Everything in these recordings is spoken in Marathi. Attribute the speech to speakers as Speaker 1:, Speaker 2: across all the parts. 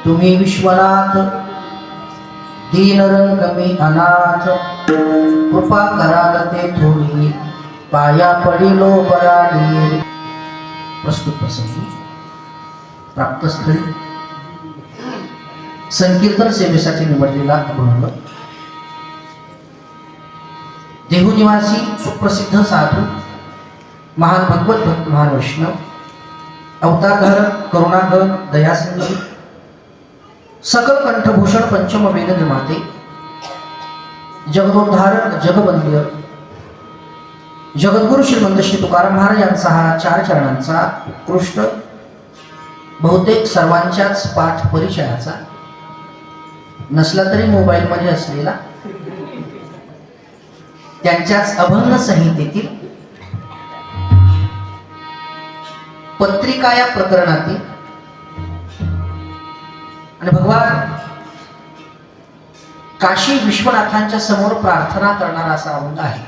Speaker 1: तुम्ही विश्वनाथ दीनरंग मी अनाथ कृपा कराल ते थोडी पाया पडिलो बराडी। प्रस्तुत प्रसंगी प्राप्तस्थळी संकीर्तन सेवेसाठी निवडलेला अभंग देहू निवासी सुप्रसिद्ध साधू महान भगवत भक्त महान वैष्णव अवतारधर करुणाकर दयासिंधू सकल कंठभूषण पंचम वेद निर्माते जगदोद्धारक जगवंद्य जगद्गुरु श्रीमंत श्री तुकाराम महाराज यांचा हा 4 चरणांचा उत्कृष्ट बहुतेक सर्वांच्याच पाठ परिचयाचा नसला तरी मोबाईल मध्ये असलेला त्यांच्याच अभंग संहितेतील पत्रिका या प्रकरणातील आणि भगवान काशी विश्वनाथांच्या समोर प्रार्थना करणारा असा अभंग आहे।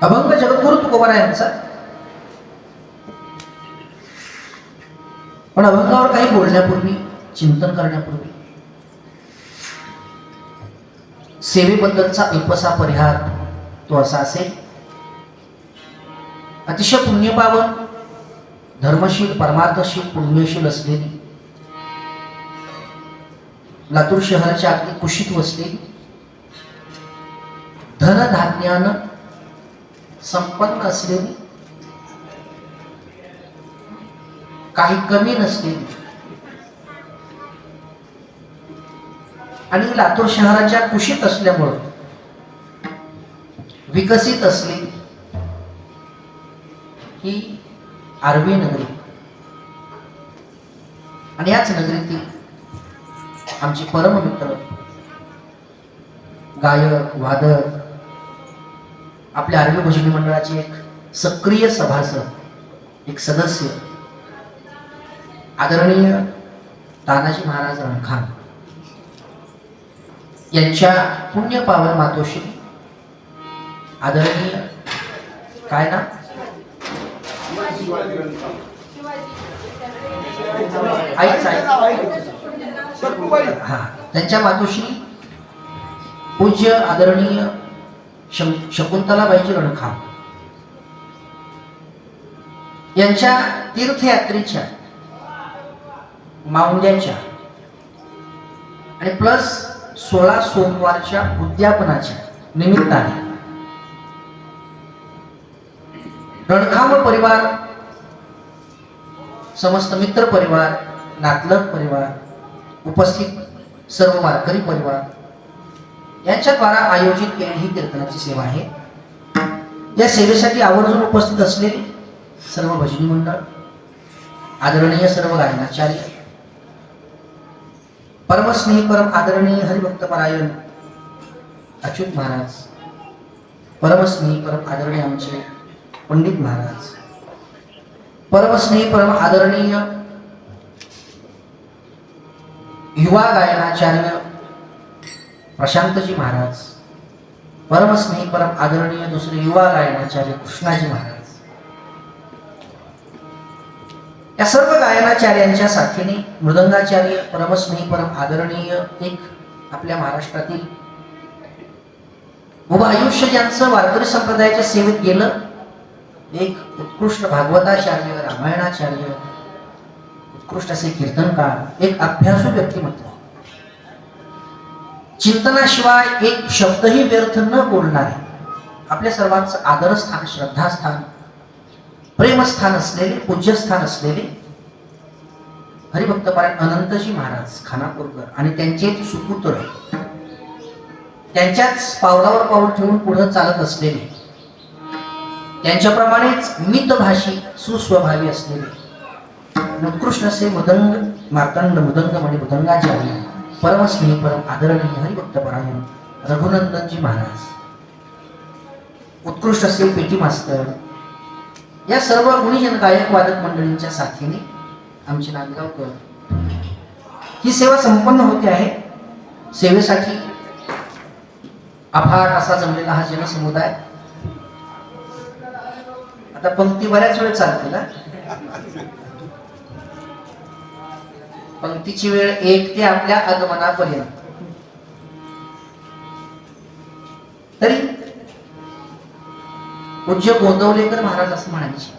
Speaker 1: अभंग जगद्गुरु तुकोबारा यांचा। पण अभंगावर काही बोलण्यापूर्वी चिंतन करण्यापूर्वी सेवेबद्दलचा अल्पसा परिहार तो असा असेल। अतिशय पुण्यपावन धर्मशील परमार्थशील पुण्यशील असलेली लातूर शहराच्या अगदी कुशीत वसलेली धनधान्यानं संपन्न असलेली काही कमी नसलेली आणि लातूर शहराच्या कुशीत असल्यामुळे विकसित असलेली ही आरवी नगरी आणि याच नगरीतील आमचे परम मित्र गायक वादक आपल्या आरवी भजनी मंडळाचे एक सक्रिय सभासद एक सदस्य आदरणीय तानाजी महाराज रणखान यांच्या पुण्य पावन मातोश्री आदरणीय काय ना हा त्यांच्या मातोश्री पूज्य आदरणीय शकुंतलाबाईजी रणखान यांच्या तीर्थयात्रेच्या माऊंद्याच्या आणि प्लस 16 सोमवारच्या उद्यापनाच्या निमित्ताने रणखाम परिवार समस्त मित्र परिवार नातलग परिवार उपस्थित सर्व वारकरी परिवार यांच्याद्वारा आयोजित केलेली ही कीर्तनाची सेवा आहे। या सेवेसाठी आवर्जून उपस्थित असलेले सर्व भजनी मंडळ आदरणीय सर्व गायनाचार्य परमस्नेही परम आदरणीय हरिभक्तपरायण अच्युत महाराज परमस्नेही परम आदरणीय आमचे पंडित महाराज परमस्नेही परम आदरणीय युवा गायनाचार्य प्रशांतजी महाराज परमस्नेही परम आदरणीय दुसरे युवा गायनाचार्य कृष्णाजी महाराज या सर्व गायनाचार्यांच्या साथीने मृदंगाचार्य परमस्नेही परम आदरणीय एक आपल्या महाराष्ट्रातील उभं आयुष्य ज्यांचं वारकरी संप्रदायाच्या सेवेत गेलं एक उत्कृष्ट भागवताचार्य रामायणाचार्य उत्कृष्ट असे कीर्तनकार एक अभ्यासू व्यक्तिमत्व चिंतनाशिवाय एक शब्दही व्यर्थ न बोलणारे आपल्या सर्वांचं आदरस्थान श्रद्धास्थान प्रेमस्थान असलेले पूज्यस्थान असलेले हरिभक्तपरायण अनंतजी महाराज खानापूरकर आणि त्यांचे सुपुत्र त्यांच्याच पावलावर पाऊल ठेवून पुढे चालत असलेले त्यांच्याप्रमाणेच मितभाषी सुस्वभावी असलेले उत्कृष्ट असे मदंग मार्तंड मृदंग आणि मृदंगाचार्य परमस्नेही परम आदरणीय हरिभक्तपरायण रघुनंदनजी महाराज उत्कृष्ट असे पेटी मास्तर या सर्व गुणीजन गायक वादक मंडळींच्या साथीने आमचे नांदगावकर ही सेवा संपन्न होते आहे। सेवेसाठी अफाट असा जमलेला हा जनसमुदाय. आता पंक्ती बऱ्याच वेळ चालते ना, पंक्तीची वेळ एक ते आपल्या आगमनापर्यंत. तरी पूज्य गोंदवलेकर महाराज असं म्हणायचे,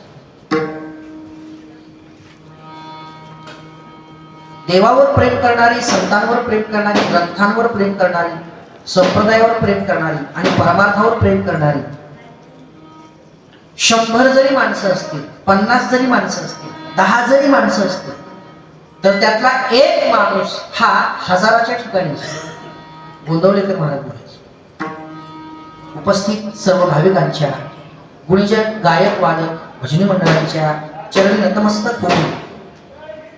Speaker 1: देवावर प्रेम करणारी, संतांवर प्रेम करणारी, ग्रंथांवर प्रेम करणारी, संप्रदायावर प्रेम करणारी आणि परमार्थावर प्रेम करणारी 100 जरी माणसं असतील, 50 जरी माणसं असतील, 10 जरी माणसं असतील, तर त्यातला एक माणूस हा हजाराच्या ठिकाणी असतो. गोंदवलेकर महाराज बोलायचे. उपस्थित सर्व भाविकांच्या, गुणीजन, गायक, वादक, भजनी मंडळांच्या चरणी नतमस्तक होऊन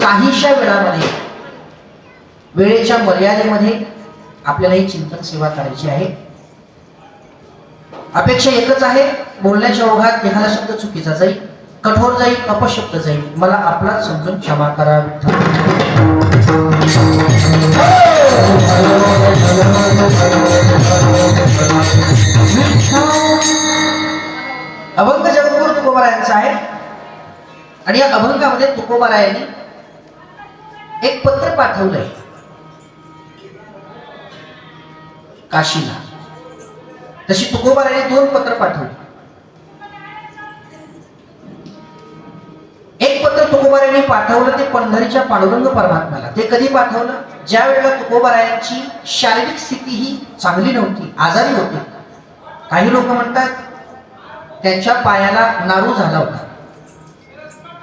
Speaker 1: काहीशा वेळामध्ये, वेळेच्या मर्यादेमध्ये आपल्याला ही चिंतन सेवा करायची आहे. अपेक्षा एकच आहे, बोलण्याच्या ओघात एखादा शब्द चुकीचा जाईल, कठोर जाईल, अपशब्द जाईल, मला आपला समजून क्षमा करा. अभंग जगद्गुरु तुकोबारायांचा आहे आणि या अभंगामध्ये तुकोबारायांनी एक पत्र पाठवलंय काशीला. तशी तुकोबारायांनी 2 पत्र पाठवली. एक पत्र तुकोबारायांनी पाठवलं ते पंढरीच्या पांडुरंग परमात्म्याला. ते कधी पाठवलं? ज्या वेळेला तुकोबारायांची शारीरिक स्थिती ही चांगली नव्हती, आजारी होते. काही लोक म्हणतात त्यांच्या पायाला नारू झाला होता,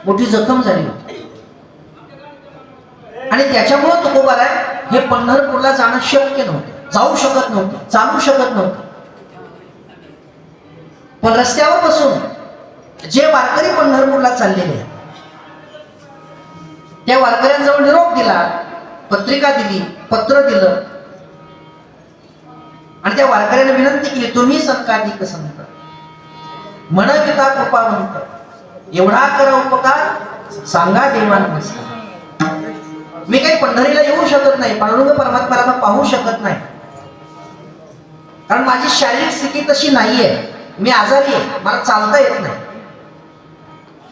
Speaker 1: मोठी जखम झाली होती आणि त्याच्यामुळे तुकोबाराय हे पंढरपूरला जाणं शक्य नव्हतं, जाऊ शकत नव्हते, चालू शकत नव्हते. पण रस्त्यावर बसून जे वारकरी पंढरपूरला चाललेले त्या वारकऱ्यांजवळ निरोप दिला, पत्रिका दिली, पत्र दिलं आणि त्या वारकऱ्यांना विनंती केली, तुम्ही संताधिक संत, म्हणविता कृपावंत, एवढा करा उपकार, सांगा देवांना. मी काही पंढरीला येऊ शकत नाही, पांडुरंग परमात्म्याला पाहू शकत नाही, कारण माझी शारीरिक स्थिती तशी नाहीये, मी आजारी आहे, मला चालता येत नाही.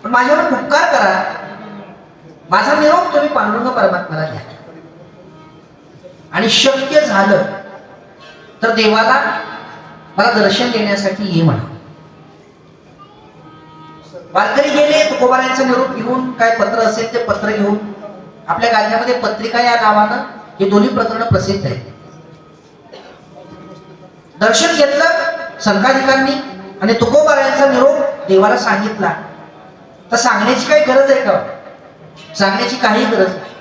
Speaker 1: पण माझ्यावर उपकार करा, माझा निरोप तुम्ही पांडुरंग परमात्म्याला द्या. आणि शक्य झालं तर देवाला मला दर्शन देण्यासाठी ये म्हणा. वारकरी गेले, तुकोबारायांचा निरोप घेऊन, काय पत्र असेल ते पत्र घेऊन. आपल्या गाथ्यामध्ये पत्रिका या नावानं हे दोन्ही प्रकरण प्रसिद्ध आहेत. दर्शन घेतलं संताधिकांनी आणि तुकोबारायांचा निरोप देवाला सांगितला. तर सांगण्याची काही गरज आहे का? सांगण्याची काही गरज नाही,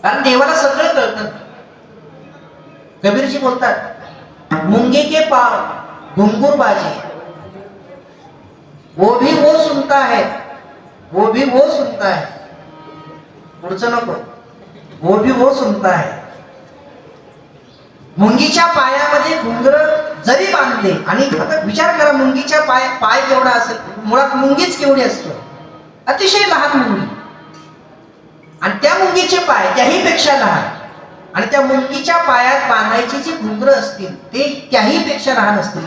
Speaker 1: कारण देवाला सगळं कळतं. कबीरजी बोलतात, मुंगे के पाव घुंगूर बाजे, वो भी वो सुनता है, वो भी वो सुनता है. पुढचं नको, वो भी वो सुनता है. मुंगीच्या पायामध्ये घुंगर जरी बांधले, आणि विचार करा मुंगीच्या पाय केवढा असेल, मुळात मुंगीच केवढी असते, अतिशय लहान मुंगी, आणि त्या मुंगीचे पाय त्याही पेक्षा लहान, आणि त्या मुंगीच्या पायात बांधायची जी घुंगर असतील ते त्याही पेक्षा लहान असतील.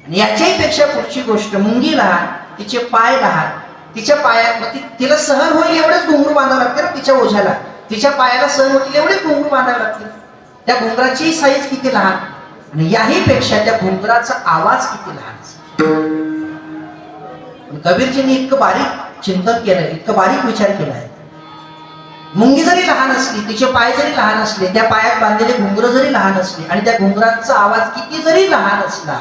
Speaker 1: आणि याच्याही पेक्षा पुढची गोष्ट, मुंगी लहान, तिचे पाय लहान, तिच्या पायात तिला सहन होईल एवढेच घुंगरू बांधावं लागते ना तिच्या ओझ्याला, तिच्या पायाला सहन होतील एवढे घुंगरू बांधावे लागतील. त्या घुंगराची साईज किती लहान, आणि याही पेक्षा त्या घुंगराचा आवाज किती लहान असेल. कबीरजींनी इतकं बारीक चिंतन केलंय, इतकं बारीक विचार केलाय. मुंगी जरी लहान असली, तिचे पाय जरी लहान असले, त्या पायात बांधलेले घुंगर जरी लहान असले, आणि त्या घुंगराचा आवाज किती जरी लहान असला,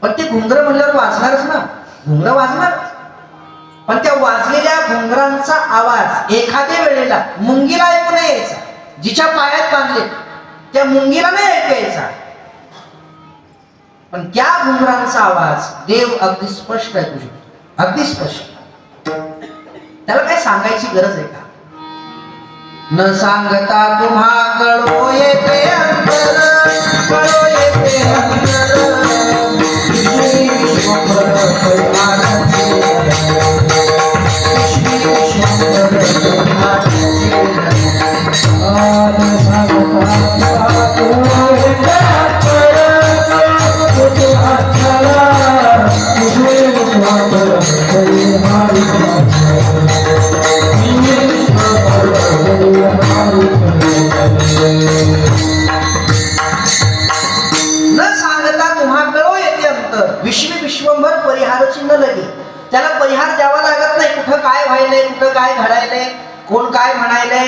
Speaker 1: पण ते घुंगर म्हणल्यावर वाजणारच ना, घुंगर वाजणार. पण त्या वाजलेल्या घुंगरांचा आवाज एखाद्या वेळेला मुंगीला ऐकू नाही यायचा, जिच्या पायात बांधले त्या मुंगीला नाही ऐकू यायचा, पण त्या घुंगरांचा आवाज देव अगदी स्पष्ट ऐकू शकतो, अगदी स्पष्ट. त्याला काय सांगायची गरज आहे का? न सांगता तुम्हा कळो येते अंतर, कळो येते अंतर, कोण काय म्हणायलंय,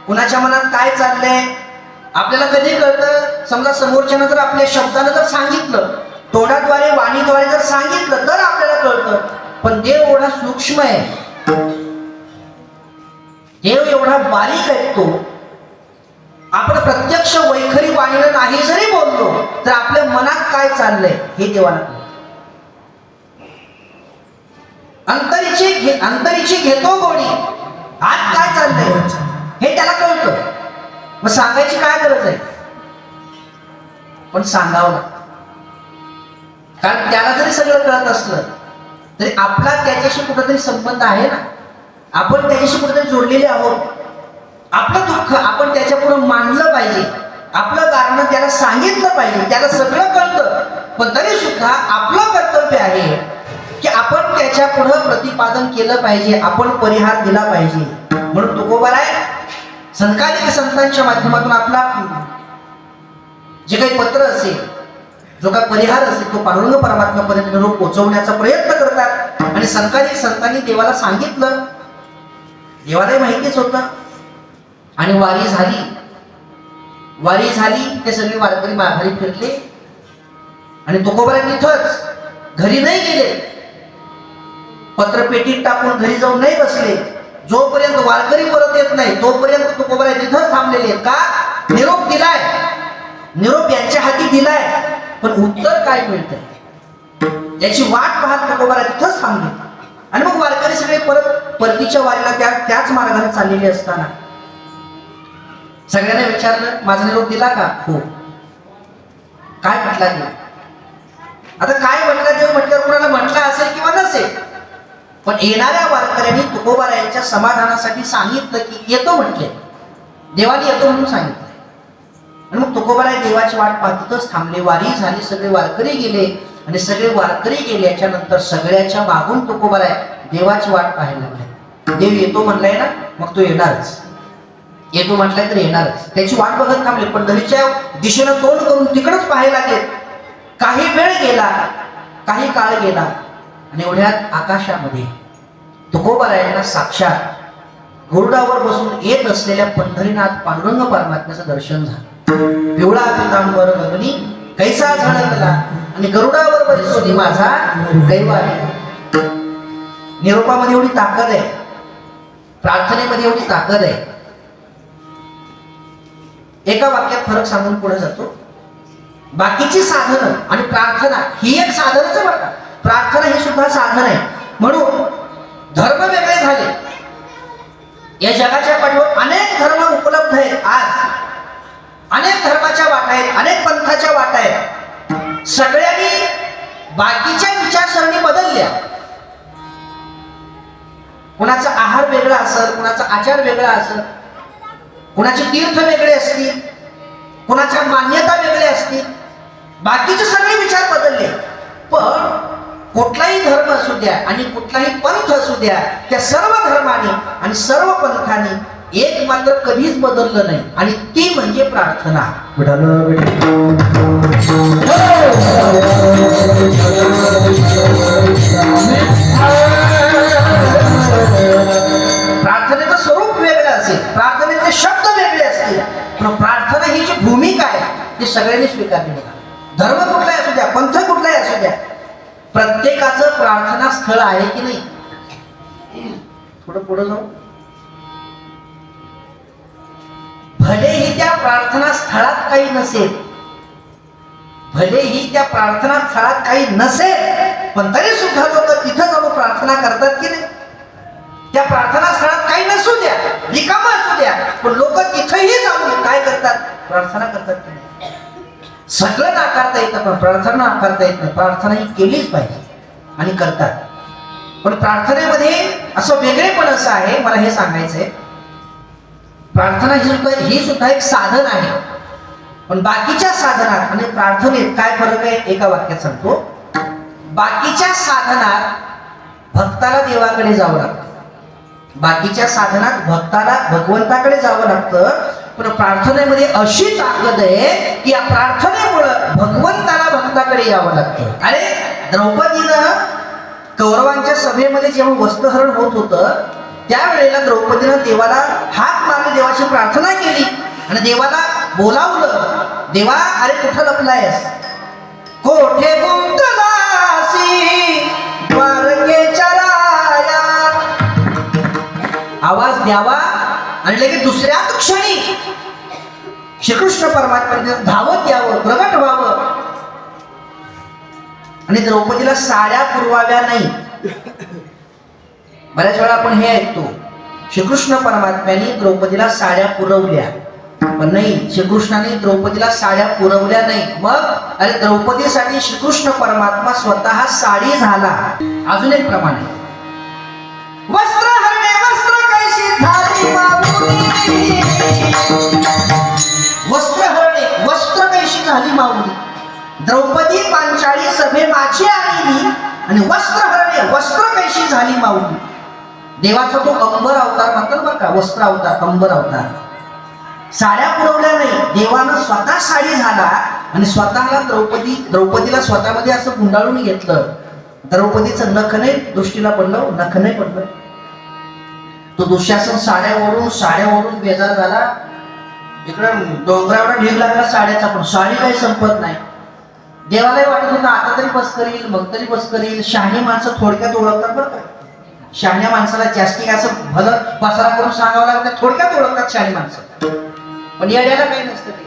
Speaker 1: कुणाच्या मनात काय चाललंय आपल्याला कधी कळतं? समजा समोरच्यानं जर आपल्या शब्दानं जर सांगितलं, तोंडाद्वारे वाणीद्वारे जर सांगितलं तर आपल्याला कळतं. पण देव एवढा सूक्ष्म आहे, देव एवढा बारीक आहे. तो आपण प्रत्यक्ष वैखरी वाणीनं नाही जरी बोललो तर आपल्या मनात काय चाललंय हे देवाला कळतं. अंतरीची घेतो गोडी, आत काय चाललंय हे त्याला कळतं. मग सांगायची काय गरज आहे? पण सांगावं लागतं. कारण त्याला जरी सगळं कळत असलं तरी आपला त्याच्याशी कुठेतरी संबंध आहे ना. आपण त्याच्याशी कुठेतरी जोडलेले आहोत. आपलं दुःख आपण त्याच्या पुढे मांडलं पाहिजे, आपलं कारण त्याला सांगितलं पाहिजे. त्याला सगळं कळतं, पण तरी सुद्धा आपलं कर्तव्य आहे की आपण त्याच्या पुढे प्रतिपादन केलं पाहिजे, आपण परिहार दिला पाहिजे. म्हणून तुकोबाराय संकालिक संतांच्या माध्यमातून आपला जे काही पत्र असेल, जो काही परिहार असेल तो पांडुरंग परमात्म्यापर्यंत निरोप पोहोचवण्याचा प्रयत्न करतात. आणि संकालिक संतांनी देवाला सांगितलं, देवालाही माहितीच होतं. आणि वारी झाली ते सगळे वारकरी माघारी फिरले आणि तुकोबाराय तिथंच घरी नाही गेले, पत्रपेटीत टाकून घरी जाऊन नाही बसले. जोपर्यंत वारकरी परत येत नाही तोपर्यंत तुकोबाराय तिथंच थांबलेले आहेत. का? निरोप दिलाय, निरोप यांच्या हाती दिलाय, पण उत्तर काय मिळतंय याची वाट पाहत तुकोबाराय तिथंच थांबले. आणि मग वारकरी सगळे परतीच्या वारीला त्याच मार्गाने चाललेले असताना सगळ्यांना विचारलं, माझा निरोप दिला का? हो. काय म्हटला देव? आता काय म्हटला देव म्हटल्यावर कुणाला म्हटला असेल किंवा नसेल, पण येणाऱ्या वारकऱ्यांनी तुकोबारायांच्या समाधानासाठी सांगितलं की येतो म्हटले, देवाने येतो म्हणून सांगितलं. आणि मग तुकोबाराय देवाची वाट पाहतच थांबले. वारी झाली, सगळे वारकरी गेले आणि सगळे वारकरी गेल्याच्या नंतर सगळ्याच्या मागून तुकोबाराय देवाची वाट पाहायला लागले. देव येतो म्हणलाय ना, मग तो येणारच. येतो म्हटलाय तर येणारच. त्याची वाट बघत थांबले. पंढरीच्या दिशेनं तोंड करून तिकडच पाहायला लागले. काही वेळ गेला, काही काळ गेला आणि एवढ्यात आकाशामध्ये तुकोबारायांना साक्षात गरुडावर बसून येत असलेल्या पंढरीनाथ पांडुरंग परमात्म्याचं दर्शन झालं. पिवळा पितांबर गगनी कैसा झळकला आणि गरुडावर बसोनी माझा कैवारी. निरोपामध्ये एवढी ताकद आहे, प्रार्थनेमध्ये एवढी ताकद आहे. एका वाक्यात फरक सांगून पुढे जातो. बाकीची साधनं आणि प्रार्थना ही एक साधनच आहे बरं. प्रार्थना ही सुद्धा साधन आहे. म्हणून धर्म वेगळे झाले. या जगाच्या पाठीवर अनेक धर्म उपलब्ध आहेत. आज अनेक धर्माच्या वाटा आहेत, अनेक पंथाच्या वाटा आहेत. सगळ्यांनी बाकीच्या विचारसरणी बदलल्या. कुणाचा आहार वेगळा असेल, कुणाचा आचार वेगळा असेल, कुणाचे तीर्थ वेगळे असतील, कुणाच्या मान्यता वेगळ्या असतील, बाकीचे सगळे विचार बदलले. पण कुठलाही धर्म असू द्या आणि कुठलाही पंथ असू द्या, त्या सर्व धर्माने आणि सर्व पंथाने एक मात्र कधीच बदललं नाही आणि ती म्हणजे प्रार्थना. प्रार्थनेचं स्वरूप वेगळं असेल, प्रार्थनेचे शब्द वेगळे असतील, पण प्रार्थना ही जी भूमिका आहे ती सगळ्यांनी स्वीकारली बघा. धर्म कुठलाही असू द्या, पंथ कुठलाही असू द्या, प्रत्येकाचं प्रार्थना स्थळ आहे की नाही? थोडं पुढे जाऊ. भलेही त्या प्रार्थना स्थळात काही नसेल, भलेही त्या प्रार्थना स्थळात काही नसेल, पण तरी सुद्धा लोक तिथं जाऊन प्रार्थना करतात की नाही? त्या प्रार्थना स्थळात काही नसू द्या, रिकामा असू द्या, पण लोक तिथेही जाऊन काय करतात? प्रार्थना करतात की नाही? सगळं नाकारता येतं पण प्रार्थना नाकारता येत नाही. प्रार्थना ही केलीच पाहिजे आणि करतात. पण प्रार्थनेमध्ये असं वेगळेपण असं आहे, मला हे सांगायचंय. प्रार्थना ही सुद्धा एक साधन आहे, पण बाकीच्या साधनात आणि प्रार्थनेत काय फरक आहे? एका वाक्यात सांगतो. बाकीच्या साधनात भक्ताला देवाकडे जावं लागतं, बाकीच्या साधनात भक्ताला भगवंताकडे जावं लागतं. पण प्रार्थनेमध्ये अशी ताकद आहे की या प्रार्थनेमुळं भगवंताला भक्ताकडे यावं लागतं. अरे द्रौपदीनं कौरवांच्या सभेमध्ये जेव्हा वस्त्रहरण होत होतं त्यावेळेला द्रौपदीनं देवाला हात मारले, देवाची प्रार्थना केली आणि देवाला बोलावलं, देवा अरे कुठं लपलायस, कोठे गुंतलासी द्वारकेच्या राया. आवाज द्यावा आणि लगेच दुसऱ्याच क्षणी श्रीकृष्ण परमात्म्याने धावत यावं, प्रगट व्हावं आणि द्रौपदीला साड्या पुरवाव्या नाही. बऱ्याच वेळा आपण हे ऐकतो, श्रीकृष्ण परमात्म्याने द्रौपदीला साड्या पुरवल्या, पण नाही, श्रीकृष्णाने द्रौपदीला साड्या पुरवल्या नाही. मग अरे द्रौपदीसाठी श्रीकृष्ण परमात्मा स्वतः साडी झाला. अजून एक प्रमाण आहे, वस्त्र हरणे वस्त्र कैशी झाली माऊली, वस्त्र हरणे वस्त्र कैशी झाली माऊली. द्रौपदी पांचाळी सभे माझी आलेली आणि वस्त्र हरणे वस्त्र कैशी झाली माऊली. देवाचा तो अंबर अवतार म्हणतात बरं का, वस्त्र अवतार, अंबर अवतार. साड्या पुरवल्या नाही, देवानं स्वतः साडी झाला आणि स्वतःला द्रौपदीला स्वतःमध्ये असं गुंडाळून घेतलं. द्रौपदीचं नख नाही दृष्टीला पडलं, नख नाही पडलं. तो दुःशासन साड्यावरून बेजार झाला. इकडं डोंगरावर ढीग लागला साड्याचा, पण साडी काही संपत नाही. देवालाही वाटत होतं आता तरी बस करील, मग तरी बस करील. शहाणी माणसं थोडक्यात ओळखतात बरं का. शहाण्या माणसाला जास्ती असं भलं पसारा करून सांगावं लागतं, थोडक्यात ओळखतात शहाणी माणसं. पण येड्याला काही नसतं, ते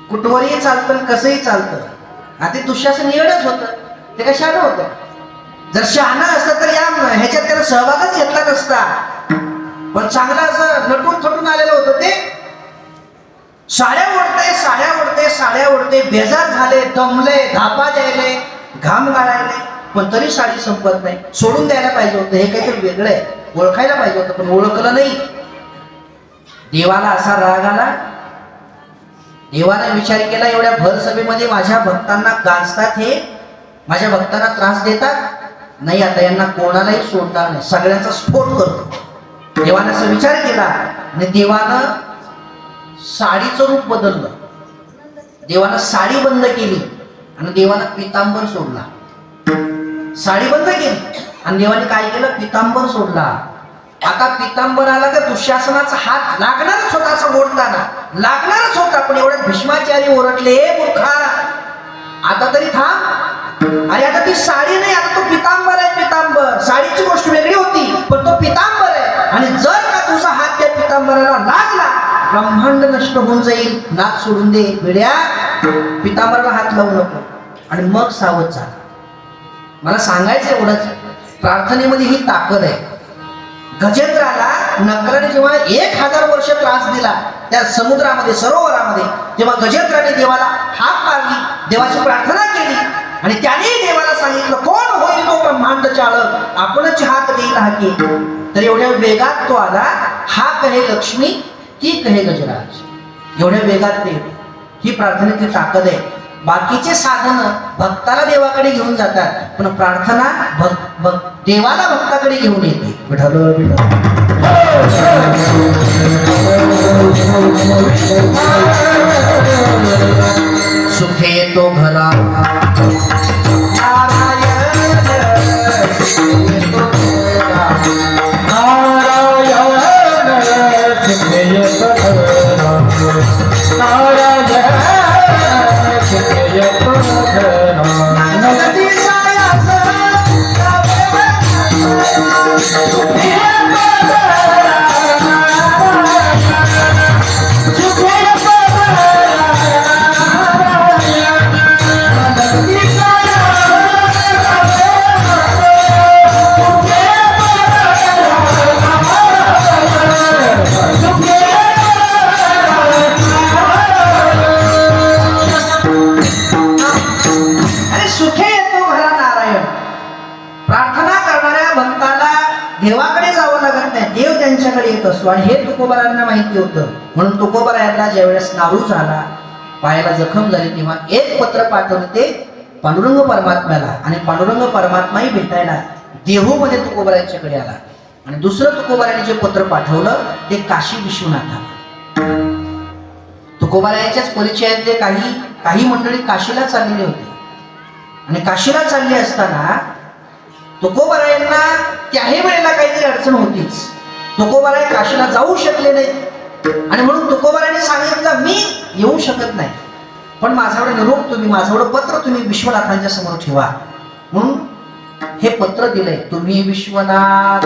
Speaker 1: कुठवरही चालतं, कसंही चालतं. आता ते दुःशासन येडच होतं, ते काय शहाणं होतं. जर शहाणं असतं तर या ह्याच्यात त्याला सहभागच घेतला नसता. पण चांगलं असं नटून थटून आलेलं होतं ते. साड्या ओढते, बेजार झाले, दमले, धापा द्यायले, घाम गाळायले, पण तरी साडी संपत नाही. सोडून द्यायला पाहिजे होतं, हे काहीतरी वेगळं आहे, ओळखायला पाहिजे होतं, पण ओळखलं नाही. देवाला असा राग आला. देवाने विचार केला, एवढ्या भर सभेमध्ये माझ्या भक्तांना गांजतात, हे माझ्या भक्तांना त्रास देतात, नाही आता यांना कोणालाही सोडणार नाही, सगळ्यांचा स्फोट करतो. देवाने असा विचार केला आणि देवानं साडीचं रूप बदललं. देवानं साडी बंद केली आणि देवानं पितांबर सोडला. साडी बंद केली आणि देवाने काय केलं, पितांबर सोडला. आता पितांबराला तर दुःशासनाचा हात लागणारच होता, असं ओढताना लागणारच होता. पण एवढ्यात भीष्माचार्य ओरडले, मूर्खा आता तरी थांब. अरे आता ती साडी नाही, आता तो पितांबर आहे. पितांबर साडीची गोष्ट वेगळी होती, पण तो पितांबर आहे. आणि जर का तुझा हात त्या पितांबराला लागला, ब्रह्मांड नष्ट होऊन जाईल. नाक सोडून दे वेड्या, पितांबराला हात लावू नको. आणि मग सावध झाला. मला सांगायचं एवढंच, प्रार्थनेमध्ये ही ताकद आहे. गजेंद्राला नकराने जेव्हा 1000 वर्ष त्रास दिला त्या समुद्रामध्ये, सरोवरामध्ये, तेव्हा गजेंद्राने देवाला हाक मारली, देवाची प्रार्थना केली आणि त्याने देवाला सांगितलं, कोण होईल तो ब्रह्मांड चालक, आपणच हात देईल हाके. तर एवढ्या वेगात तो आला. हा कहे लक्ष्मी, ती कहे गजराज. एवढ्या वेगात ते, ही प्रार्थनेची ताकद आहे. बाकीचे साधन भक्ताला देवाकडे घेऊन जातात, पण प्रार्थना देवाला भक्ताकडे घेऊन येते. विठ्ठल सुखे येतो घरा, देवाकडे जावं लागत नाही, देव त्यांच्याकडे येत असतो. आणि हे तुकोबारांना माहिती होतं. म्हणून तुकोबारायांना ज्यावेळेस नारू झाला, पायाला जखम झाली, तेव्हा एक पत्र पाठवलं ते पांडुरंग परमात्म्याला. आणि पांडुरंग परमात्माही भेटायला देहूमध्ये तुकोबारायांच्याकडे आला. आणि दुसरं तुकोबारायांनी जे पत्र पाठवलं ते काशी विश्वनाथाला. तुकोबारायांच्याच परिचयातले काही मंडळी काशीला चाललेले होते. आणि काशीला चालले असताना तुकोबारायांना त्याही वेळेला काहीतरी अडचण होतीच. तुकोबाराय काशीला जाऊ शकले नाही आणि म्हणून तुकोबारायांनी सांगितलं मी येऊ शकत नाही, पण माझ्याकडे निरोप तुम्ही, माझ्याकडे पत्र तुम्ही विश्वनाथांच्या समोर ठेवा. म्हणून हे पत्र दिलंय. तुम्ही विश्वनाथ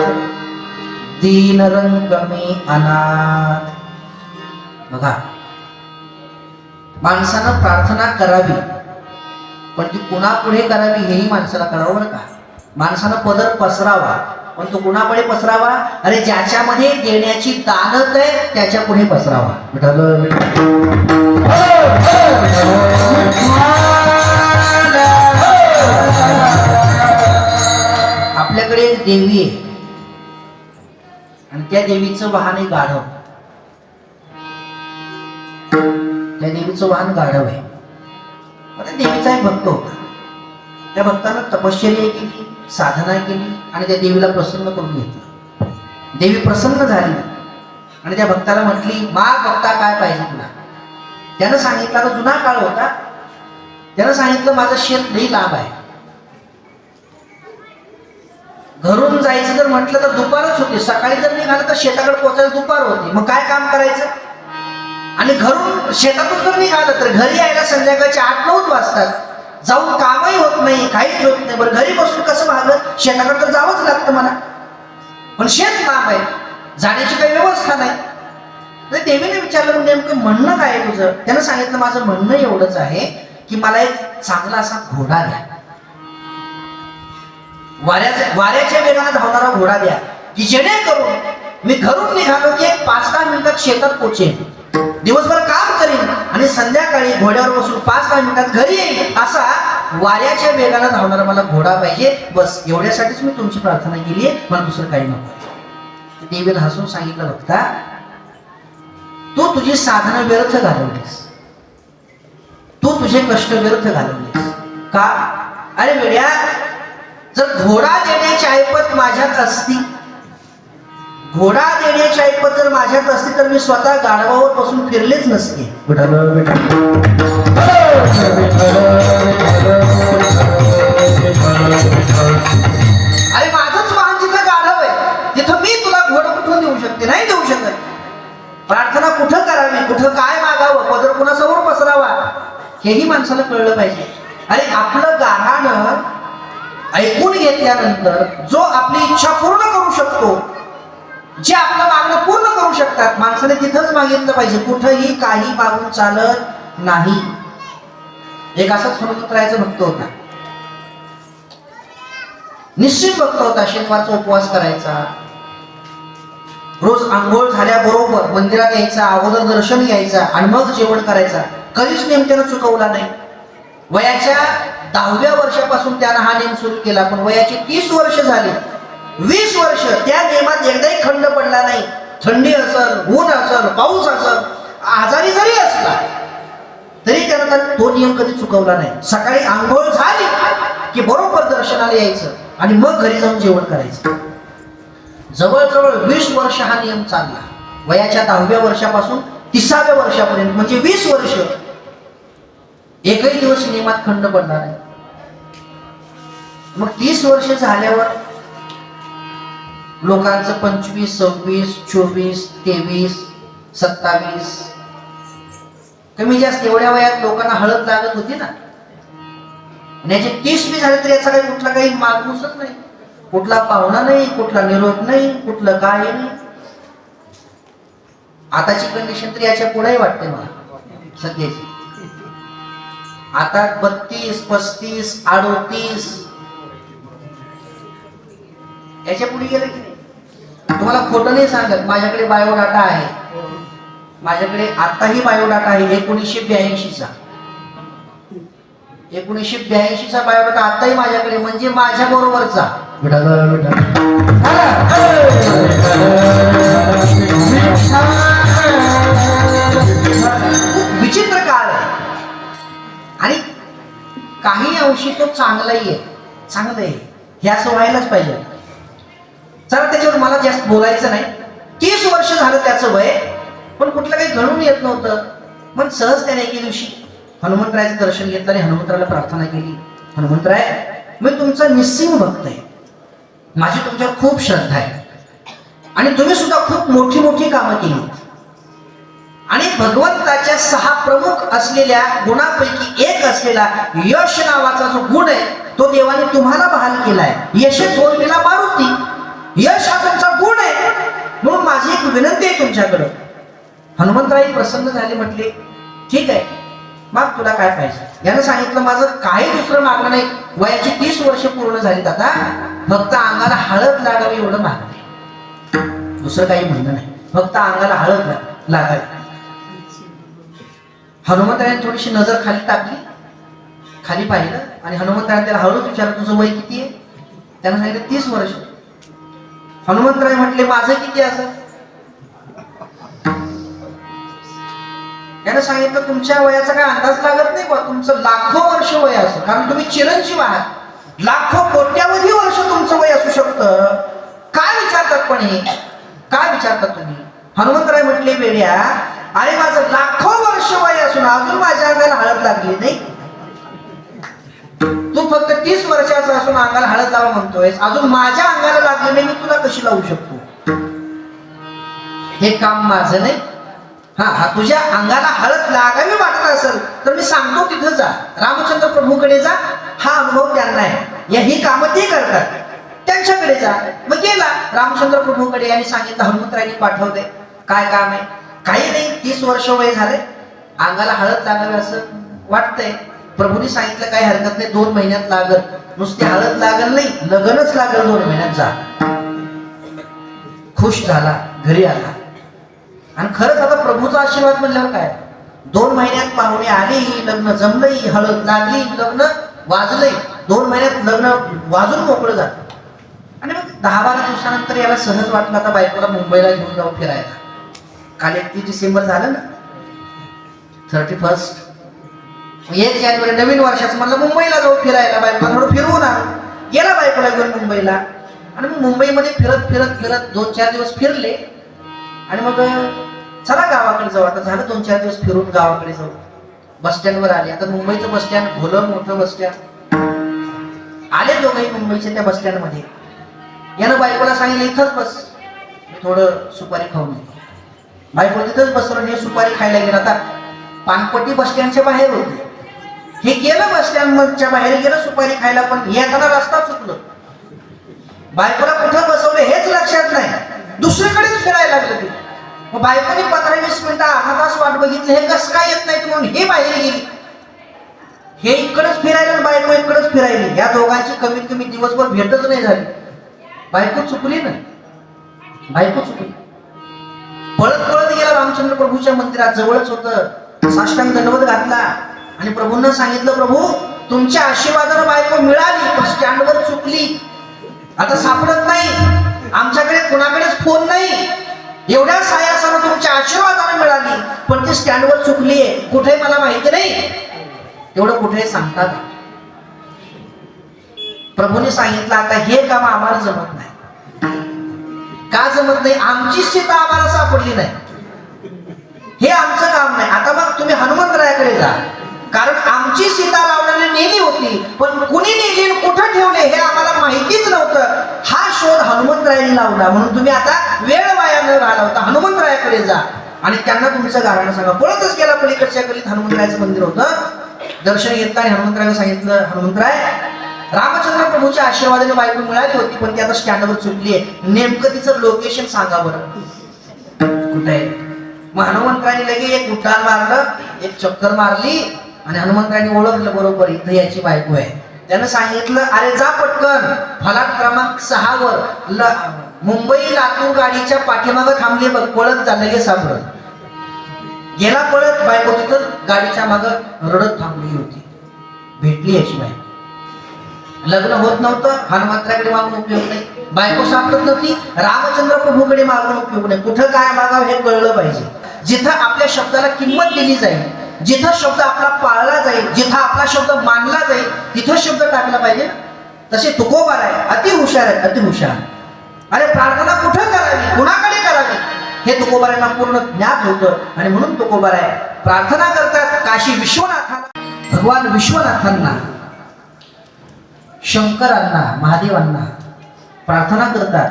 Speaker 1: दीन रंग मी अनाथ. बघा, माणसानं प्रार्थना करावी, पण ती कुणापुढे करावी हेही माणसाला करावं बरं का. माणसानं पदर पसरावा, पण तो कुणापुढे पसरावा? अरे ज्याच्यामध्ये देण्याची दानत आहे त्याच्या पुढे पसरावा. आपल्याकडे एक देवी आहे आणि त्या देवीचं वाहन आहे गाढव. त्या देवीचं वाहन गाढव आहे. त्या देवीचा एक भक्त होता. त्या भक्तानं तपश्चर्या केली, साधना केली आणि त्या देवीला प्रसन्न करून घेतलं. देवी प्रसन्न झाली आणि त्या भक्ताला म्हटली, माग भक्ता काय पाहिजे तुला? त्यानं सांगितलं, आता जुना काळ होता, त्यानं सांगितलं माझं शेत लई लांब आहे, घरून जायचं जर म्हटलं तर दुपारच होते, सकाळी जर निघालं तर शेताकडे पोहोचायला दुपार होते, मग काय काम करायचं? आणि घरून शेतातून जर निघालं तर घरी यायला संध्याकाळचे 8-9 वाजतात, जाऊन कामही होत नाही, काहीच होत नाही. बरं घरी बसून कसं भागत? शेताकडे तर जावंच लागतं मला, पण शेत लांब आहे, जाण्याची काही व्यवस्था नाही. देवीने विचारलं, नेमकं म्हणणं काय आहे तुझं? त्यानं सांगितलं, माझं म्हणणं एवढंच आहे की मला एक चांगला असा घोडा द्या, वाऱ्याच्या वेगाने धावणारा घोडा द्या, की जेणेकरून मी घरून निघालो की 5-10 मिनिटात शेतात पोचेन, दिवसभर काम करीन आणि संध्याकाळी घोड्यावर बसून 5-10 मिनिटात घरी येईल. असा वाऱ्याच्या वेगाने धावणारा मला घोडा पाहिजे. बस एवढ्यासाठीच मी तुमची प्रार्थना केली आहे, मला दुसरं काही नको. देवीने हसून सांगितलं, भक्ता तू तुझी साधना व्यर्थ घालवलीस, तू तुझे कष्ट व्यर्थ घालवलीस. का? अरे वेड्या, जर घोडा देण्याची ऐपत माझ्यात असती, घोडा देण्याची ऐपत जर माझ्यात असती तर मी स्वतः गाढवावर बसून फिरलेच नसते. अरे माझंच वाहन जिथं गाढव आहे तिथं मी तुला घोडा कुठून देऊ शकते? नाही देऊ शकत. प्रार्थना कुठं करावी, कुठं काय मागावं, पदर कुणासमोर पसरावा, हेही माणसाला कळलं पाहिजे. अरे आपलं गाढानं ऐकून घेतल्यानंतर जो आपली इच्छा पूर्ण करू शकतो, जे आपलं मागणं पूर्ण करू शकतात, माणसाने तिथंच मागितलं पाहिजे. कुठंही काही मागून चालत नाही. एक असाच हनुमंतरायाचा भक्त होता, निश्चित भक्त होता. शनिवारचा उपवास करायचा, रोज आंघोळ झाल्याबरोबर मंदिरात यायचा, अगोदर दर्शन घ्यायचा आणि मग जेवण करायचा. कधीच नेम त्यानं चुकवला नाही. वयाच्या 10व्या वर्षापासून त्यानं हा नेम सुरू केला, पण वयाची 30 वर्ष झाली, 20 वर्ष त्या नियमात एकदाही खंड पडला नाही. थंडी असल, ऊन असल, पाऊस असल, आजारी जरी असला तरी त्यानं तो नियम कधी चुकवला नाही. सकाळी आंघोळ झाली की बरोबर दर्शनाला यायचं आणि मग घरी जाऊन जेवण करायचं. जवळजवळ 20 वर्ष हा नियम चालला. वयाच्या 10व्या वर्षापासून 30व्या वर्षापर्यंत, म्हणजे 20 वर्ष एकही दिवस नियमात खंड पडला नाही. मग 30 वर्ष झाल्यावर लोकांचं 25, 26, 24, 23, 27 कमी जास्त एवढ्या वयात लोकांना हळद लागत होती ना. याचे 30 बी झाले तरी याचा काही कुठला काही मागूसच नाही, कुठला पाहुणा नाही, कुठला निरोप नाही, कुठलं काही नाही. आताची कंडिशन तरी याच्या पुढेही वाटते मला सध्याची. आता 32, 35, 38 याच्या पुढे गेलं की नाही. तुम्हाला खोटं नाही सांगत, माझ्याकडे बायोडाटा आहे, माझ्याकडे आताही बायोडाटा आहे 1982चा. 1982चा बायोडाटा आताही माझ्याकडे, म्हणजे माझ्या बरोबरचा. विचित्र काळ आहे आणि काही अंशी तो चांगलाही आहे, चांगलं आहे, हे असं व्हायलाच पाहिजे. चला त्याच्यावर मला जास्त बोलायचं नाही. 30 वर्ष झालं त्याचं वय, पण कुठलं काही घडून येत नव्हतं. पण सहज त्याने एके दिवशी हनुमंतरायाचं दर्शन घेतलं आणि हनुमंतरायाला प्रार्थना केली, हनुमंतराय मी तुमचा निस्सिम भक्त आहे, माझी तुमच्यावर खूप श्रद्धा आहे आणि तुम्ही सुद्धा खूप मोठी मोठी कामं केली आणि भगवंताच्या 6 प्रमुख असलेल्या गुणांपैकी एक असलेला यश नावाचा जो गुण आहे तो देवाने तुम्हाला बहाल केलाय. यशे थोरविला मारुती, यश हा तुमचा गुण आहे. म्हणून माझी एक विनंती आहे तुमच्याकडे. हनुमंतराय प्रसन्न झाले, म्हटले ठीक आहे मग तुला काय पाहिजे. यानं सांगितलं माझं काही दुसरं मागणं नाही. वयाची 30 वर्ष पूर्ण झालीत आता, फक्त अंगाला हळद लागावी एवढं मागणं, दुसरं काही म्हणणं नाही. फक्त अंगाला हळद लागावी. हनुमंतरायाने थोडीशी नजर खाली टाकली, खाली पाहिलं आणि हनुमंतरायाने त्याला हळूच विचारलं तुझं वय किती आहे. त्यानं सांगितलं 30 वर्ष. हनुमंतराय म्हटले माझं किती असं. त्यानं सांगितलं तुमच्या वयाचा काय अंदाज लागत नाही बा, तुमचं लाखो वर्ष वय असं, कारण तुम्ही चिरंजीव आहात. लाखो कोट्यावधी वर्ष तुमचं वय असू शकतं. काय विचारतात पण हे, काय विचारतात तुम्ही. हनुमंतराय म्हटले वेड्या, अरे माझं लाखो वर्ष वय असून अजून माझ्या अंगाला हळद लागली नाही. तू फक्त 30 वर्षाचा असून अंगाला हळद लावा म्हणतोय, अजून माझ्या अंगाला लागली नाही, मी तुला कशी लावू शकतो. हे काम माझं नाही. हा तुझ्या अंगाला हळद लागावी वाटत असेल तर मी सांगतो तिथं जा, रामचंद्र प्रभूकडे जा. हा अनुभव त्यांना आहे, ही कामं ते करतात, त्यांच्याकडे जा. मग गेला रामचंद्र प्रभूकडे आणि सांगितलं हनुमंतरायांनी पाठवले. काय काम आहे. काही नाही, 30 वर्ष वय झाले, अंगाला हळद लागावी असं वाटतंय. प्रभूंनी सांगितलं काही हरकत नाही, 2 महिन्यात लागल. नुसती हळद लागल नाही, लगनच लागल 2 महिन्यात. जा. खुश झाला, घरी आला. आणि खरंच आता प्रभूचा आशीर्वाद म्हणल्यावर काय, 2 महिन्यात पाहुणे आले, लग्न जमलंही, हळद लागली, लग्न वाजलंय. 2 महिन्यात लग्न वाजून मोकळं झालं. आणि मग 10-12 दिवसानंतर याला सहज वाटलं आता बायकोला मुंबईला घेऊन जाऊ फिरायला. काल 31 डिसेंबर झालं ना, 31 1 जानेवारी नवीन वर्षाचं म्हणलं मुंबईला जाऊ फिरायला, बायकोला थोडं फिरवून आलो. गेला बायकोला घेऊन मुंबईला. आणि मग मुंबईमध्ये फिरत फिरत फिरत 2-4 दिवस फिरले आणि मग चला गावाकडे जाऊ. आता झालं 2-4 दिवस फिरून गावाकडे जाऊ. बस स्टँडवर आले. आता मुंबईचं बस स्टँड भलं मोठं बस स्टँड. आले दोघंही मुंबईच्या त्या बस स्टँड मध्ये. यानं बायकोला सांगितलं इथंच बस, थोडं सुपारी खाऊन. बायको तिथंच बसलं, हे सुपारी खायला गेलं. आता पानपट्टी बस स्टँडच्या बाहेर होती, हे गेलं बस स्टँडच्या बाहेर गेलं सुपारी खायला, पण येताना रस्ता चुकलं. बायकोला कुठं बसवलं हेच लक्षात नाही, दुसरीकडेच फिरायला लागलं ते. मग बायकोने 15-20 मिनिटं अर्धा तास वाट बघितली, हे कसं काय येत नाही म्हणून हे बाहेर गेली. हे इकडंच फिरायला, बायको इकडंच फिरायली. या दोघांची कमीत कमी दिवसभर भेटच नाही झाली. बायको चुकली ना, बायको चुकली. पळत पळत गेला रामचंद्र प्रभूच्या मंदिरात, जवळच होतं. साष्टांग दंडवत घातला आणि प्रभूंना सांगितलं प्रभू तुमच्या आशीर्वादानं बायको मिळाली, पण स्टँडवर चुकली. आता सापडत नाही, आमच्याकडे कोणाकडेच फोन नाही. एवढ्या सायासानं तुमच्या आशीर्वादानं मिळाली, पण ती स्टँडवर चुकलीये. कुठे मला माहिती नाही. एवढं कुठे सांगतात. प्रभूने सांगितलं आता हे काम आम्हाला जमत नाही. का जमत नाही. आमची सीता आम्हाला सापडली नाही, हे आमचं काम नाही. आता मग तुम्ही हनुमंतरायाकडे जा, कारण आमची सीता रावणाने नेली होती, पण कुणी नेली कुठं ठेवले हे आम्हाला माहितीच नव्हतं. हा शोध हनुमंतरायांनी लावला. म्हणून तुम्ही आता वेळ वाया न घालवता हनुमंतरायाकडे जा आणि त्यांना तुमचं गाणं सांगा. पळतच गेला, पलीकडच्या गलीत हनुमंतरायाचं मंदिर होतं. दर्शन घेतलं आणि हनुमंतरायाला सांगितलं हनुमंतराय रामचंद्र प्रभूच्या आशीर्वादाने बायको मिळाली होती, पण ती आता स्टँडवर चुकली आहे. नेमकं तिचं लोकेशन सांगा बरं कुठे आहे. मग हनुमंतरायाने लगे एक उड्डाण मारलं, एक चक्कर मारली आणि हनुमंतरायाने ओळखलं बरोबर इथं याची बायको आहे. त्यानं सांगितलं अरे जा पटकन फलाट क्रमांक 6 वर मुंबई लातूर गाडीच्या पाठीमागं थांबली बघ. पळत जा, लगे सापडत. गेला पळत, बायको तिथं गाडीच्या मागं रडत थांबली होती. भेटली याची बायको. लग्न होत नव्हतं, हनुमंतराकडे मागून उपयोग नाही. बायको सापडत नव्हती, रामचंद्र प्रभूकडे मागून उपयोग नाही. कुठं काय मागावं हे कळलं पाहिजे. जिथं आपल्या शब्दाला किंमत दिली जाईल, जिथं शब्द आपला पाळला जाईल, जिथं आपला शब्द मानला जाईल, तिथं शब्द टाकला पाहिजे. तसे तुकोबार आहे, अति हुशार आहे, अति हुशार. अरे प्रार्थना कुठं करावी, कुणाकडे करावी हे तुकोबारांना पूर्ण ज्ञात होतं. आणि म्हणून तुकोबार आहे प्रार्थना करतात काशी विश्वनाथांना, भगवान विश्वनाथांना, शंकरांना, महादेवांना. प्रार्थना करतात,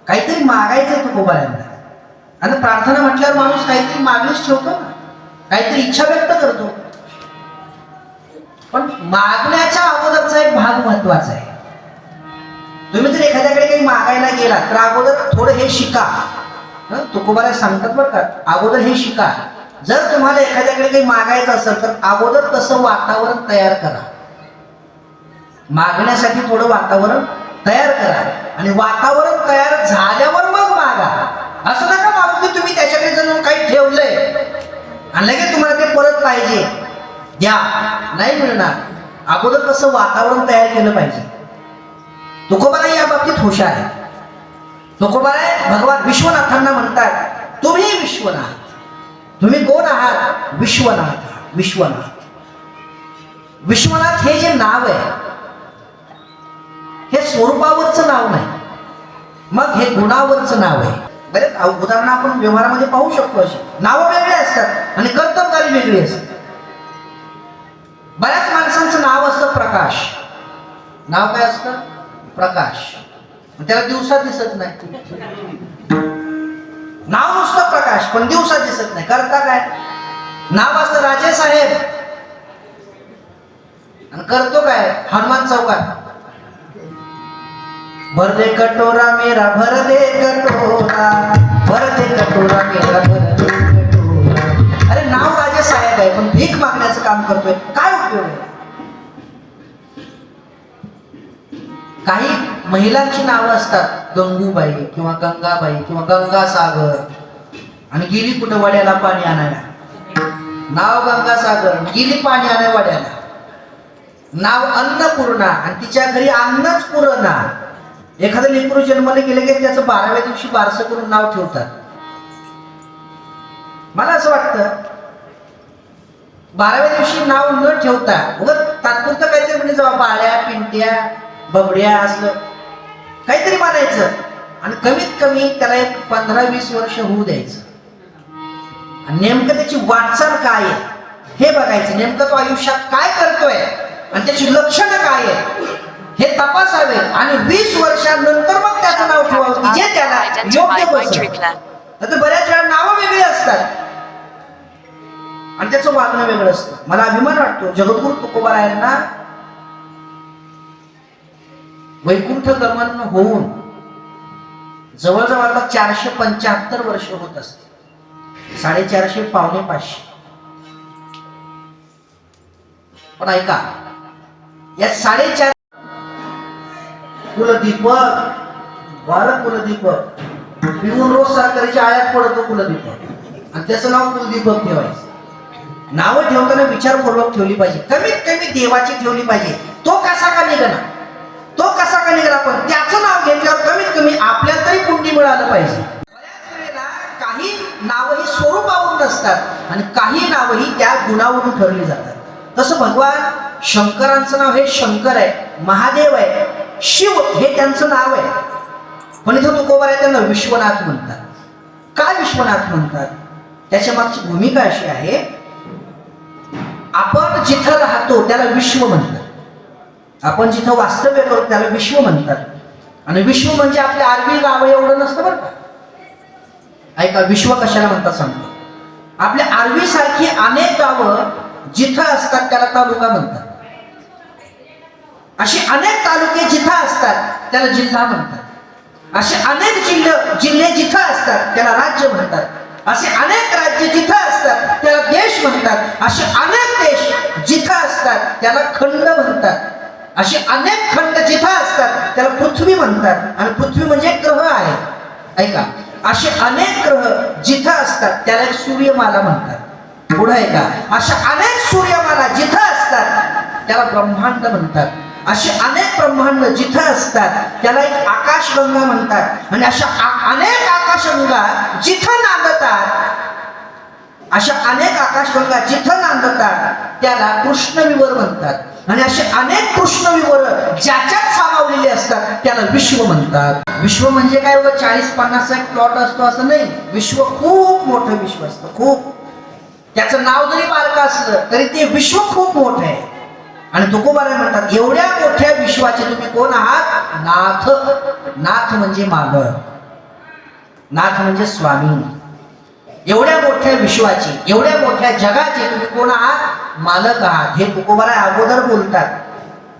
Speaker 1: काहीतरी मागायचं तुकोबाऱ्यांना. आणि प्रार्थना म्हटल्यावर माणूस काहीतरी मागणीच ठेवतो ना, काहीतरी इच्छा व्यक्त करतो. पण मागण्याच्या अगोदरचा एक भाग महत्वाचा आहे. तुम्ही जर एखाद्याकडे काही मागायला गेला तर अगोदर थोडं हे शिका. तुकोबारा सांगतात बरं का, अगोदर हे शिका. जर तुम्हाला एखाद्याकडे काही मागायचं असेल तर अगोदर तसं वातावरण तयार करा. मागण्यासाठी थोडं वातावरण तयार करा आणि वातावरण तयार झाल्यावर मग मागा. असं नका मागू की तुम्ही त्याच्याकडे जर काही ठेवलंय आणि लगेच तुम्हाला ते परत पाहिजे द्या, नाही मिळणार. अगोदर तसं वातावरण तयार केलं पाहिजे. तुकोबारा या बाबतीत हुशार आहे. तुकोबारा भगवान विश्वनाथांना म्हणतात, तुम्ही विश्वनाथ. तुम्ही कोण आहात? विश्वनाथ. विश्वनाथ. विश्वनाथ हे जे नाव आहे हे स्वरूपावरचं नाव नाही, मग हे गुणावरचं नाव आहे. बरेच उदाहरणं आपण व्यवहारामध्ये पाहू शकतो. अशी नावं वेगळे असतात आणि कर्तबगारी वेगळी असते. बऱ्याच माणसांचं नाव असतं प्रकाश. नाव काय असतं? प्रकाश. त्याला दिवसात दिसत नाही. नाव नुसतं प्रकाश पण दिवसात दिसत नाही. करता काय? नाव असतं राजे साहेब आणि करतो काय? हनुमान चौकात भर दे कटोरा मेरा, भर दे कटोरा, भर दे कटोरा मेरा, भर दे कटोरा. अरे नाव राजे साहेब आहे पण भीक मागण्याचं काम करतोय, काय उपयोग आहे? काही महिलांची नावं असतात, गंगूबाई किंवा गंगाबाई किंवा गंगासागर, आणि गेली कुठं? वड्याला पाणी आणायला. नाव गंगासागर, गेली पाणी आणाय वड्याला. नाव अन्नपूर्णा आणि तिच्या घरी अन्नच पुरना. एखादं लेकरू जन्माला गेलं की त्याचं 12व्या दिवशी बारसं करून नाव ठेवतात. मला असं वाटतं 12व्या दिवशी नाव न ठेवता उगाच तात्पुरतं काहीतरी म्हणजे जेव्हा बाळ्या, पिंट्या, बबड्या असलं काहीतरी मानायचं आणि कमीत कमी त्याला एक 15-20 वर्ष होऊ द्यायचं. आणि नेमकं त्याची वाटचाल काय आहे हे बघायचं. नेमकं तो आयुष्यात काय करतोय आणि त्याची लक्षणं काय आहे हे तपासावे आणि 20 वर्षांनंतर मग त्याचं नाव ठेवावं जे त्याला योग्य बसेल. तर बऱ्याच वेळा नावं वेगळी असतात आणि त्याचं वागणं वेगळं असतं. मला अभिमान वाटतो जगद्गुरु तुकोबारायांना वैकुंठ गमन होऊन जवळजवळ आता 475 वर्ष होत असते. 450 पावणे 500. पण ऐका, या 4.5 कुलदीपक वार कुलदीपक पिऊन रोज सरकारीच्या आयात पडतो कुलदीपक आणि त्याचं नाव कुलदीपक ठेवायचं. नावं ठेवताना विचारपूर्वक ठेवली पाहिजे. कमीत कमी देवाची ठेवली पाहिजे. तो कसा का निघाला, तो कसा का निघाला, पण त्याचं नाव घेतल्यावर कमीत कमी आपल्याला तरी पुण्य मिळालं पाहिजे. बऱ्याच वेळेला काही नावं ही स्वरूपावरून नसतात आणि काही नावं ही त्या गुणावरून ठरली जातात. तसं भगवान शंकरांचं नाव हे शंकर आहे, महादेव आहे, शिव हे त्यांचं नाव आहे. पण इथं तुकोबारा त्यांना विश्वनाथ म्हणतात. काय विश्वनाथ म्हणतात? त्याच्या मागची भूमिका अशी आहे, आपण जिथं राहतो त्याला विश्व म्हणतात. आपण जिथं वास्तव्य करतो त्याला विश्व म्हणतात. आणि विश्व म्हणजे आपल्या आरबी गाव एवढं नसतं बरं का. ऐका, विश्व कशाला म्हणतात सांगतो. आपल्या आरबी सारखी अनेक गावं जिथं असतात त्याला तालुका म्हणतात. असे अनेक तालुके जिथं असतात त्याला जिल्हा म्हणतात. असे अनेक जिल्हे जिथं असतात त्याला राज्य म्हणतात. असे अनेक राज्य जिथं असतात त्याला देश म्हणतात. असे अनेक देश जिथं असतात त्याला खंड म्हणतात. असे अनेक खंड जिथं असतात त्याला पृथ्वी म्हणतात. आणि पृथ्वी म्हणजे ग्रह आहे. ऐका, असे अनेक ग्रह जिथं असतात त्याला एक सूर्यमाला म्हणतात. पुढे ऐका, अशा अनेक सूर्यमाला जिथं असतात त्याला ब्रह्मांड म्हणतात. असे अनेक ब्रह्मांड जिथं असतात त्याला एक आकाशगंगा म्हणतात. आणि अशा अनेक आकाशगंगा जिथं नांदतात, अशा अनेक आकाशगंगा जिथं नांदतात त्याला कृष्णविवर म्हणतात. आणि असे अनेक कृष्णविवर ज्याच्यात सामावलेले असतात त्याला विश्व म्हणतात. विश्व म्हणजे काय 40-50 एक प्लॉट असतो असं नाही. विश्व खूप मोठं विश्व असतं. खूप, त्याचं नाव जरी बारकं असलं तरी ते विश्व खूप मोठं आहे. आणि तुकोबारा म्हणतात एवढ्या मोठ्या विश्वाचे तुम्ही कोण आहात? नाथ. नाथ म्हणजे मालक, नाथ म्हणजे स्वामी. एवढ्या मोठ्या विश्वाची, एवढ्या मोठ्या जगाची तुम्ही कोण आहात? मालक आहात. हे तुकोबाराय अगोदर बोलतात.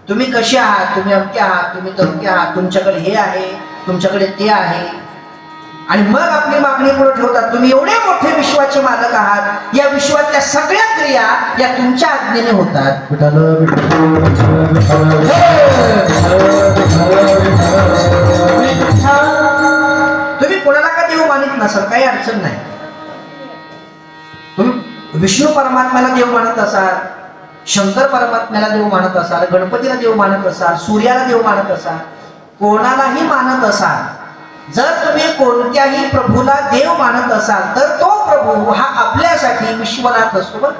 Speaker 1: तुम्ही कसे आहात? तुम्ही अमके आहात, तुम्ही तमके आहात, तुमच्याकडे हे आहे, तुमच्याकडे ते आहे. आणि मग आपली मागणी पुढे ठेवतात. तुम्ही एवढे मोठे विश्वाचे मालक आहात, या विश्वातल्या सगळ्या क्रिया या तुमच्या आज्ञेने होतात. तुम्ही कोणाला का देव मानित नसाल, काही अडचण नाही. तुम्ही विष्णू परमात्म्याला देव मानत असाल, शंकर परमात्म्याला देव मानत असाल, गणपतीला देव मानत असाल, सूर्याला देव मानत असाल, कोणालाही मानत असाल, जर तुम्ही कोणत्याही प्रभूला देव मानत असाल तर तो प्रभू हा आपल्यासाठी विश्वनाथ असतो. बरं,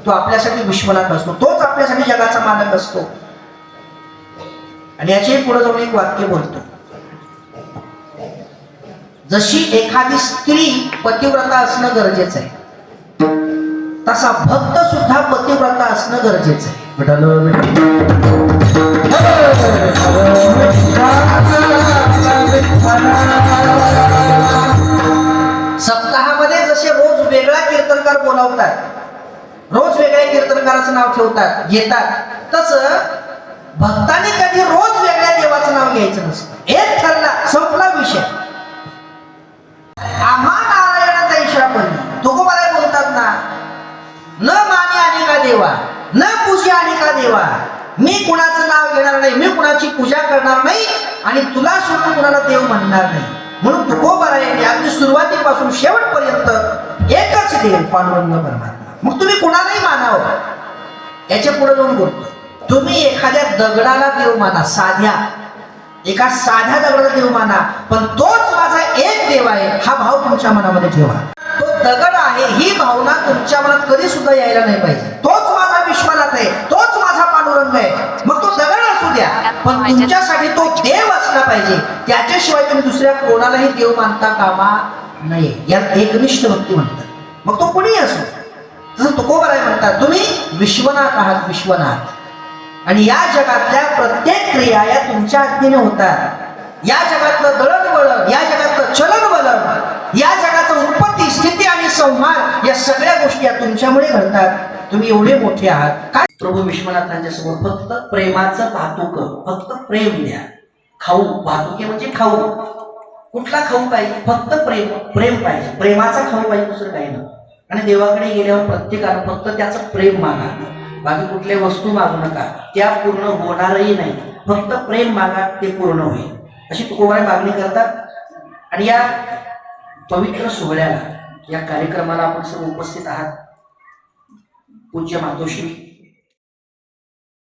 Speaker 1: तो आपल्यासाठी विश्वनाथ असतो, तोच आपल्यासाठी जगाचा मालक असतो. आणि याच्याही पुढे जाऊन एक वाक्य बोलतो, जशी एखादी स्त्री पतिव्रता असणं गरजेचं आहे, तसा भक्त सुद्धा पतिव्रता असणं गरजेचं आहे. सप्ताहामध्ये जसे रोज वेगळा कीर्तनकार बोलावतात, रोज वेगळ्या कीर्तनकाराचं नाव ठेवतात घेतात, तसं भक्तांनी कधी रोज वेगळ्या देवाचं नाव घ्यायचं नसतं. एक ठरला, संपला विषय. आम्हा नारायण तैशापणी तुकोबाराय बोलतात ना, न माने आणि का देवा, न पूजे आणि का देवा. मी कुणाचं नाव घेणार नाही, मी कुणाची पूजा करणार नाही आणि तुला सोडून कुणाला देव म्हणणार नाही. म्हणून तुकोबारायांनी अगदी सुरुवातीपासून शेवटपर्यंत एकच देव, पांडुरंग परमात्मा. मग तुम्ही कुणालाही मानावं. याच्या पुढे जाऊन बोलतो, तुम्ही एखाद्या दगडाला देव माना, एका साध्या दगडाला देव माना, पण तोच माझा एक देव आहे हा भाव तुमच्या मनामध्ये ठेवा. तो दगड आहे ही भावना तुमच्या मनात कधी सुद्धा यायला नाही पाहिजे. तोच माझा विश्वनाथ आहे, तोच माझा पांडुरंग आहे. मग तो दगड असू द्या, पण तुमच्यासाठी तो देव असला पाहिजे. त्याच्याशिवाय तुम्ही दुसऱ्या कोणालाही देव मानता कामा नये. यात एकनिष्ठ भक्ती म्हणतात. मग तो कोणी असो. जसं तुकोबाराय म्हणतात, तुम्ही विश्वनाथ आहात, विश्वनाथ. आणि या जगातल्या प्रत्येक क्रिया या तुमच्या आज्ञेने होतात. या जगातलं दळणवळण, या जगातलं चलनवलन, या जगाचं उत्पत्ती, स्थिती आणि संहार, या सगळ्या गोष्टी या तुमच्यामुळे घडतात. तुम्ही एवढे मोठे आहात. काय प्रभू विश्वनाथांच्या समोर फक्त प्रेमाचं भातुक, फक्त प्रेम द्या. खाऊ, भातुके म्हणजे खाऊ. कुठला खाऊ पाहिजे? फक्त प्रेम, प्रेम पाहिजे. प्रेमाचा खाऊ पाहिजे, दुसरं काही नाही. आणि देवाकडे गेल्यावर प्रत्येकानं फक्त त्याचं प्रेम मागा. बाकी कुठल्या वस्तू मागू नका, त्या पूर्ण होणारही नाही. फक्त प्रेम मागा, ते पूर्ण होईल. अशी तुकोबाराय मागणी करतात. आणि या पवित्र सोहळ्याला, या कार्यक्रमाला आपण सर्व उपस्थित आहात. पूज्य मातोश्री